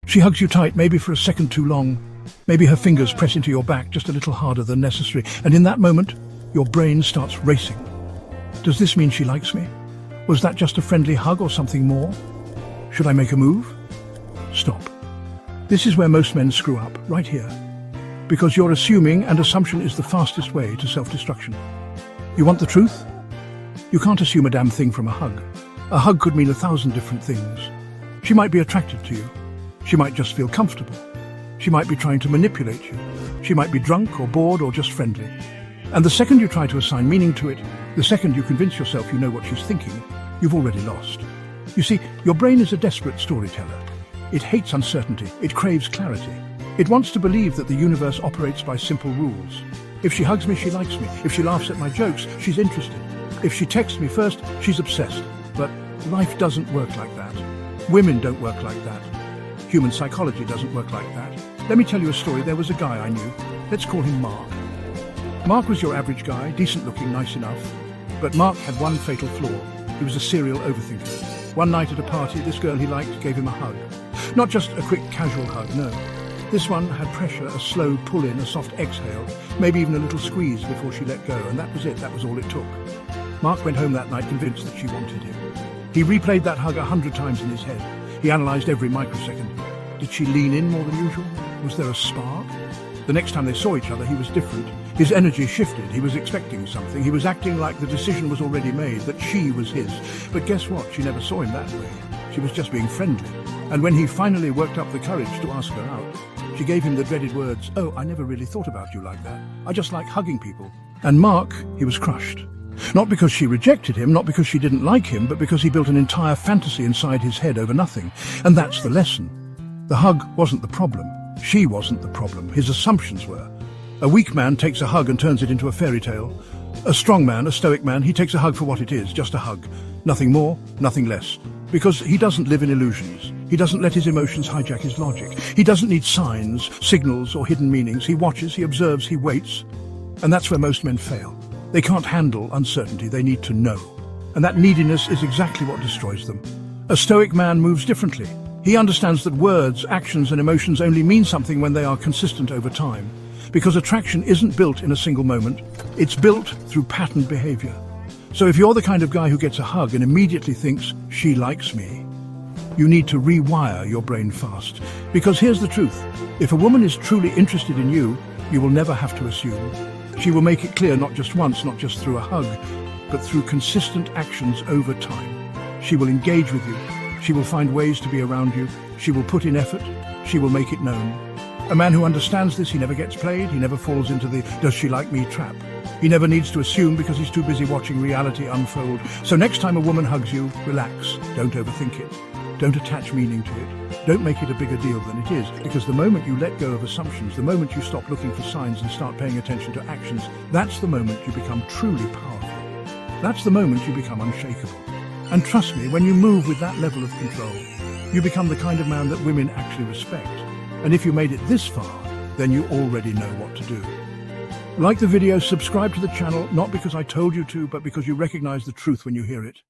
She hugs you tight, maybe for a second too long. Maybe her fingers press into your back just a little harder than necessary. And in that moment, your brain starts racing. Does this mean she likes me? Was that just a friendly hug or something more? Should I make a move? Stop. This is where most men screw up, right here. Because you're assuming, and assumption is the fastest way to self-destruction. You want the truth? You can't assume a damn thing from a hug. A hug could mean 1,000 different things. She might be attracted to you. She might just feel comfortable. She might be trying to manipulate you. She might be drunk or bored or just friendly. And the second you try to assign meaning to it, the second you convince yourself you know what she's thinking, you've already lost. You see, your brain is a desperate storyteller. It hates uncertainty. It craves clarity. It wants to believe that the universe operates by simple rules. If she hugs me, she likes me. If she laughs at my jokes, she's interested. If she texts me first, she's obsessed. But life doesn't work like that. Women don't work like that. Human psychology doesn't work like that. Let me tell you a story. There was a guy I knew. Let's call him Mark. Mark was your average guy, decent looking, nice enough. But Mark had one fatal flaw. He was a serial overthinker. One night at a party, this girl he liked gave him a hug. Not just a quick casual hug, no. This one had pressure, a slow pull-in, a soft exhale, maybe even a little squeeze before she let go, and that was it, that was all it took. Mark went home that night convinced that she wanted him. He replayed that hug 100 times in his head. He analysed every microsecond. Did she lean in more than usual? Was there a spark? The next time they saw each other, he was different. His energy shifted. He was expecting something. He was acting like the decision was already made, that she was his. But guess what? She never saw him that way. She was just being friendly. And when he finally worked up the courage to ask her out, she gave him the dreaded words, "Oh, I never really thought about you like that. I just like hugging people." And Mark, he was crushed. Not because she rejected him, not because she didn't like him, but because he built an entire fantasy inside his head over nothing. And that's the lesson. The hug wasn't the problem. She wasn't the problem. His assumptions were. A weak man takes a hug and turns it into a fairy tale. A strong man, a stoic man, he takes a hug for what it is, just a hug. Nothing more, nothing less. Because he doesn't live in illusions. He doesn't let his emotions hijack his logic. He doesn't need signs, signals, or hidden meanings. He watches, he observes, he waits. And that's where most men fail. They can't handle uncertainty. They need to know. And that neediness is exactly what destroys them. A stoic man moves differently. He understands that words, actions, and emotions only mean something when they are consistent over time. Because attraction isn't built in a single moment. It's built through patterned behavior. So if you're the kind of guy who gets a hug and immediately thinks, "She likes me," you need to rewire your brain fast. Because here's the truth. If a woman is truly interested in you, you will never have to assume. She will make it clear not just once, not just through a hug, but through consistent actions over time. She will engage with you. She will find ways to be around you. She will put in effort. She will make it known. A man who understands this, he never gets played. He never falls into the "does she like me" trap. He never needs to assume because he's too busy watching reality unfold. So next time a woman hugs you, relax. Don't overthink it. Don't attach meaning to it. Don't make it a bigger deal than it is, because the moment you let go of assumptions, the moment you stop looking for signs and start paying attention to actions, that's the moment you become truly powerful. That's the moment you become unshakable. And trust me, when you move with that level of control, you become the kind of man that women actually respect. And if you made it this far, then you already know what to do. Like the video, subscribe to the channel, not because I told you to, but because you recognize the truth when you hear it.